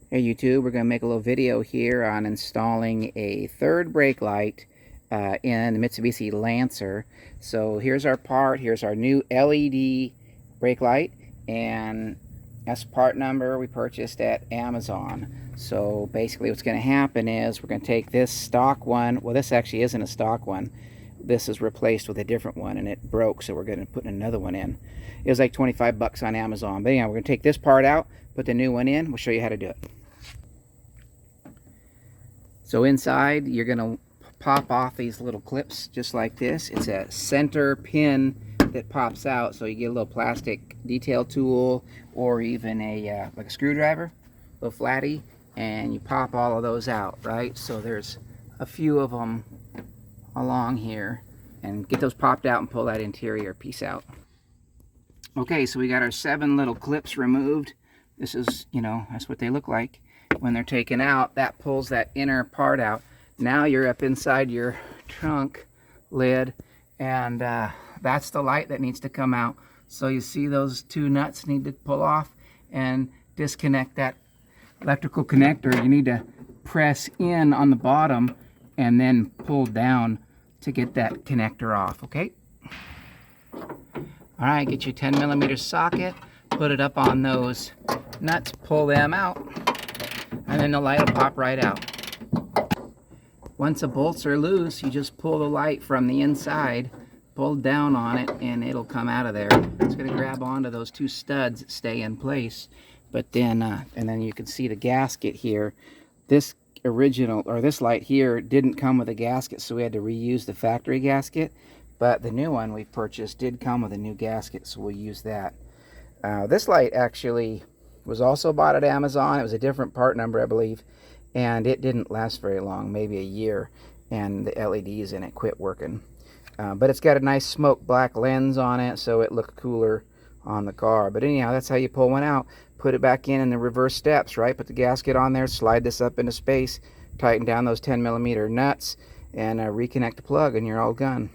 Hey YouTube, we're going to make a little video here on installing a third brake light in the Mitsubishi Lancer. So here's our part, here's our new LED brake light, and that's part number we purchased at Amazon. So basically what's going to happen is we're going to take this stock one, well this actually isn't a stock one, this is replaced with a different one and it broke, so we're going to put another one in. It was like 25 bucks on Amazon, but anyhow, we're going to take this part out, put the new one in. We'll show you how to do it. So inside, you're going to pop off these little clips just like this. It's a center pin that pops out, so you get a little plastic detail tool or even a like a screwdriver, a little flatty, and you pop all of those out, right? So there's a few of them along here, and get those popped out and pull that interior piece out. Okay, so we got our 7 little clips removed. This is, that's what they look like when they're taken out. That pulls that inner part out. Now you're up inside your trunk lid, and that's the light that needs to come out. So you see those 2 nuts need to pull off and disconnect that electrical connector. You need to press in on the bottom and then pull down to get that connector off, okay? All right, get your 10mm socket, put it up on those nuts, pull them out, and then the light will pop right out. Once the bolts are loose, you just pull the light from the inside, pull down on it, and it'll come out of there. It's going to grab onto those 2 studs that stay in place. But then, and then you can see the gasket here. This original, or this light here, didn't come with a gasket, so we had to reuse the factory gasket. But the new one we purchased did come with a new gasket, so we'll use that. This light actually was also bought at Amazon. It was a different part number, I believe, and it didn't last very long, maybe a year, and the LEDs in it quit working. But it's got a nice smoke black lens on it, so it looked cooler on the car. But anyhow, that's how you pull one out. Put it back in the reverse steps, right? Put the gasket on there, slide this up into space, tighten down those 10mm nuts, and reconnect the plug, and you're all done.